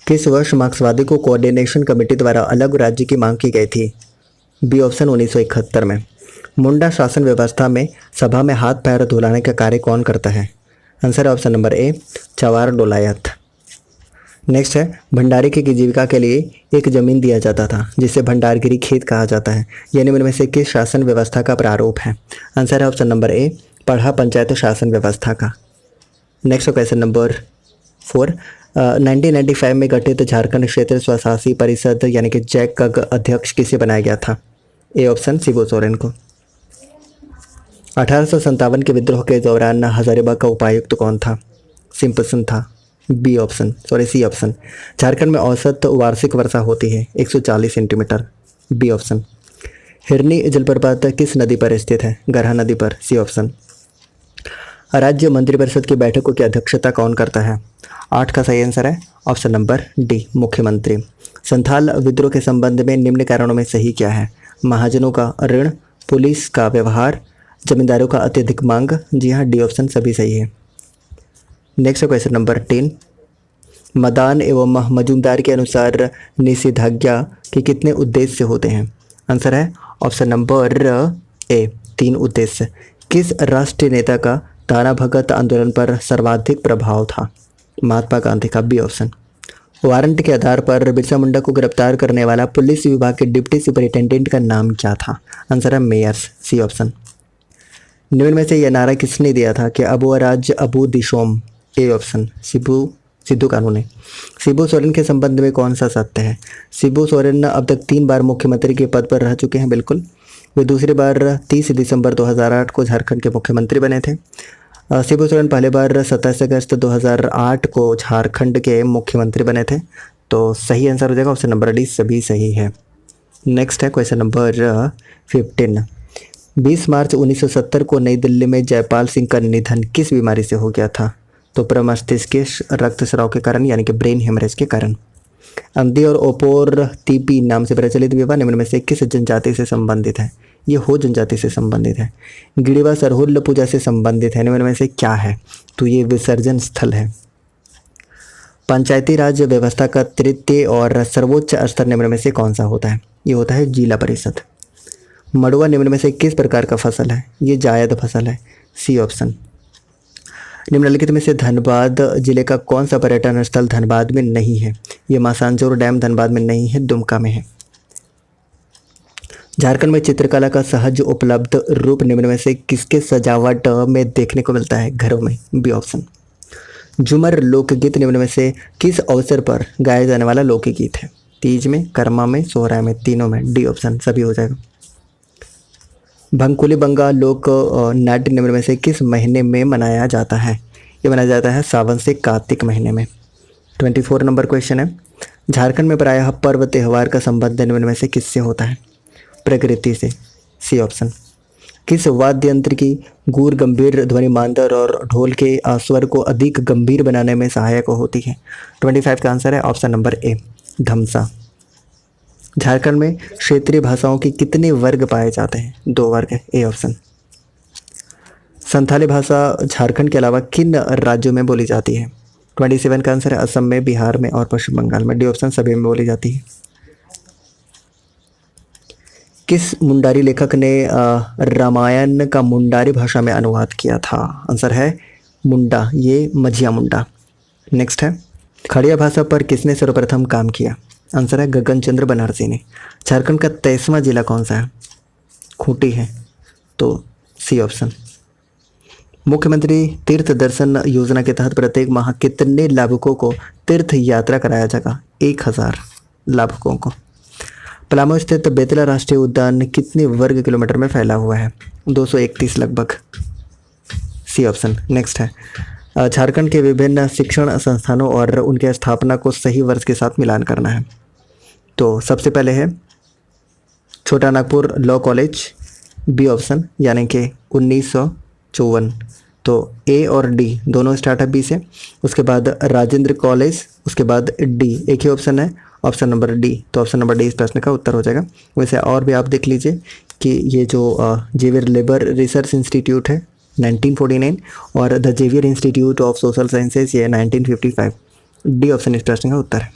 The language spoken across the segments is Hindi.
किस वर्ष मार्क्सवादी को कोऑर्डिनेशन कमेटी द्वारा अलग राज्य की मांग की गई थी? बी ऑप्शन 1971 में। मुंडा शासन व्यवस्था में सभा में हाथ पैर धुलाने का कार्य कौन करता है? आंसर है ऑप्शन नंबर ए, चवार डोलायत। नेक्स्ट है, भंडारी की जीविका के लिए एक जमीन दिया जाता था जिसे भंडारगिरी खेत कहा जाता है। यह निम्न में से किस शासन व्यवस्था का प्रारूप है? आंसर है ऑप्शन नंबर ए, पढ़ा पंचायत शासन व्यवस्था का। नेक्स्ट क्वेश्चन नंबर 4, 1995 में गठित झारखंड क्षेत्र स्वशासी परिषद यानी कि जैक का अध्यक्ष किसे बनाया गया था? ए ऑप्शन शिबू सोरेन को। 1857 के विद्रोह के दौरान हजारीबाग का उपायुक्त कौन था? सिंपसन था। C option. झारखंड में औसत वार्षिक वर्षा होती है 140 सेंटीमीटर। B option. हिरनी जलप्रपात किस नदी पर स्थित है? गरहा नदी पर। C option. राज्य मंत्रिपरिषद की बैठकों की अध्यक्षता कौन करता है? 8 का सही आंसर है ऑप्शन नंबर डी, मुख्यमंत्री। संथाल विद्रोह के संबंध में निम्न कारणों में सही क्या है? महाजनों का ऋण, पुलिस का व्यवहार, जमींदारों का अत्यधिक मांग। जी हाँ, डी ऑप्शन सभी सही है। नेक्स्ट क्वेश्चन नंबर 10, मदान एवं मजूमदार के अनुसार निषेधाज्ञा के कितने उद्देश्य होते हैं? आंसर है ऑप्शन नंबर ए, 3 उद्देश्य। किस राष्ट्रीय नेता का दाना भगत आंदोलन पर सर्वाधिक प्रभाव था? महात्मा गांधी का। B option. वारंट के आधार पर बिरसा मुंडा को गिरफ्तार करने वाला पुलिस विभाग के डिप्टी सुपरिटेंडेंट का नाम क्या था? आंसर है मेयर्स। C option. निम्न में से यह नारा किसने दिया था कि अबू राज अबू दिशोम? ए ऑप्शन, सिद्धू कानूनी। शिबू सोरेन के संबंध में कौन सा सत्य है? शिबू सोरेन अब तक 3 बार मुख्यमंत्री के पद पर रह चुके हैं। बिल्कुल, वे दूसरी बार 30 दिसंबर 2008 को झारखंड के मुख्यमंत्री बने थे। शिबू सोरेन पहली बार 27 अगस्त 2008 को झारखंड के मुख्यमंत्री बने थे। तो सही आंसर हो जाएगा ऑप्शन नंबर डी, सभी सही है। नेक्स्ट है क्वेश्चन नंबर 15, 20 मार्च 1970 को नई दिल्ली में जयपाल सिंह का निधन किस बीमारी से हो गया था? तो प्रमस्तिष्क रक्तस्राव के कारण यानी कि ब्रेन हेमरेज के कारण। अंधी और ओपोर तीपी नाम से प्रचलित विवाह निम्न में से किस जनजाति से संबंधित है? ये हो जनजाति से संबंधित है। गिड़िवा सरहुल पूजा से संबंधित है। निम्न में से क्या है? तो ये विसर्जन स्थल है। पंचायती राज व्यवस्था का तृतीय और सर्वोच्च स्तर निम्न में से कौन सा होता है? ये होता है जिला परिषद। मड़ुआ निम्न में से किस प्रकार का फसल है? ये जायद फसल है। C option. निम्नलिखित में से धनबाद जिले का कौन सा पर्यटन स्थल धनबाद में नहीं है? ये मासांजोर डैम धनबाद में नहीं है, दुमका में है। झारखंड में चित्रकला का सहज उपलब्ध रूप निम्न में से किसके सजावट में देखने को मिलता है? घरों में। B option. झूमर लोकगीत निम्न में से किस अवसर पर गाया जाने वाला लोकगीत है? तीज में, कर्मा में, सोहराय में, तीनों में। डी ऑप्शन सभी हो जाएगा। भंकुली बंगा लोक नाट्य निम्न में से किस महीने में मनाया जाता है? ये मनाया जाता है सावन से कार्तिक महीने में। 24 नंबर क्वेश्चन है, झारखंड में प्रायः पर्व त्यौहार का संबंध निम्न में से किससे होता है? प्रकृति से। C option. किस वाद्य यंत्र की गूढ़ गंभीर ध्वनि मांदर और ढोल के स्वर को अधिक गंभीर बनाने में सहायक होती है? 25 का आंसर है ऑप्शन नंबर ए, धमसा। झारखंड में क्षेत्रीय भाषाओं के कितने वर्ग पाए जाते हैं? 2 वर्ग। A option. संथाली भाषा झारखंड के अलावा किन राज्यों में बोली जाती है? 27 का आंसर है असम में, बिहार में और पश्चिम बंगाल में। डी ऑप्शन सभी में बोली जाती है। किस मुंडारी लेखक ने रामायण का मुंडारी भाषा में अनुवाद किया था? आंसर है मुंडा, ये मझिया मुंडा। नेक्स्ट है, खड़िया भाषा पर किसने सर्वप्रथम काम किया? आंसर है गगन चंद्र बनारसी ने। झारखंड का 23वां जिला कौन सा है? खूंटी है, तो सी ऑप्शन। मुख्यमंत्री तीर्थ दर्शन योजना के तहत प्रत्येक माह कितने लाभुकों को तीर्थ यात्रा कराया जाएगा? 1000 लाभुकों को। पलामू स्थित बेतला राष्ट्रीय उद्यान कितने वर्ग किलोमीटर में फैला हुआ है? 231 लगभग। C option. नेक्स्ट है, झारखंड के विभिन्न शिक्षण संस्थानों और उनके स्थापना को सही वर्ष के साथ मिलान करना है। तो सबसे पहले है Chota Nagpur law college. B option, यानी कि 1954। तो ए और डी दोनों स्टार्ट है बी से। उसके बाद राजेंद्र कॉलेज, उसके बाद डी, एक ही ऑप्शन है ऑप्शन नंबर डी। तो ऑप्शन नंबर डी इस प्रश्न का उत्तर हो जाएगा। वैसे और भी आप देख लीजिए कि ये जो जेवियर लेबर रिसर्च इंस्टीट्यूट है 1949 और the Xavier Institute of Social Sciences ये 1955। डी ऑप्शन इस प्रश्न का उत्तर है।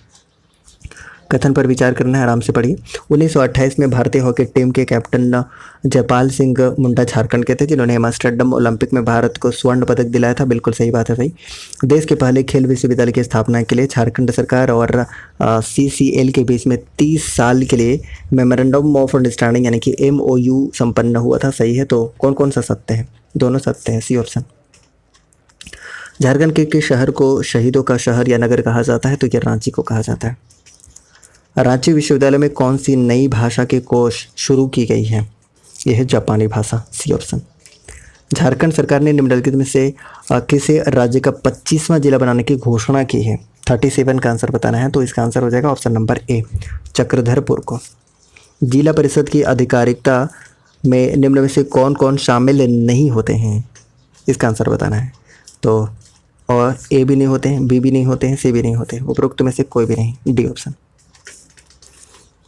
कथन पर विचार करना है, आराम से पढ़िए। 1928 में भारतीय हॉकी टीम के कैप्टन जयपाल सिंह मुंडा झारखंड के थे, जिन्होंने एम्स्टर्डम ओलंपिक में भारत को स्वर्ण पदक दिलाया था। बिल्कुल सही बात है, सही। देश के पहले खेल विश्वविद्यालय की स्थापना के लिए झारखंड सरकार और CCL के बीच में 30 साल के लिए मेमोरेंडम ऑफ अंडरस्टैंडिंग यानी कि MOU संपन्न हुआ था। सही है। तो कौन कौन सा सत्य है? दोनों सत्य है, सी ऑप्शन। झारखंड के शहर को शहीदों का शहर या नगर कहा जाता है? तो ये रांची को कहा जाता है। रांची विश्वविद्यालय में कौन सी नई भाषा के कोर्स शुरू की गई है? यह है जापानी भाषा, सी ऑप्शन। झारखंड सरकार ने निम्नलिखित में से किसे राज्य का 25वां जिला बनाने की घोषणा की है? 37 का आंसर बताना है, तो इसका आंसर हो जाएगा ऑप्शन नंबर ए, चक्रधरपुर को। जिला परिषद की आधिकारिकता में निम्न में से कौन कौन शामिल नहीं होते हैं? इसका आंसर बताना है। तो और ए भी नहीं होते हैं, बी भी नहीं होते हैं, सी भी नहीं होते हैं, उपरोक्त में से कोई भी नहीं, डी ऑप्शन।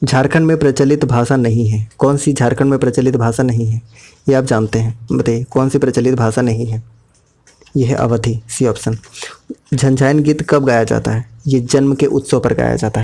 झारखंड में प्रचलित भाषा नहीं है? कौन सी झारखंड में प्रचलित भाषा नहीं है? ये आप जानते हैं, बताइए कौन सी प्रचलित भाषा नहीं है? यह है अवधी, सी ऑप्शन। झंझायन गीत कब गाया जाता है? ये जन्म के उत्सव पर गाया जाता है।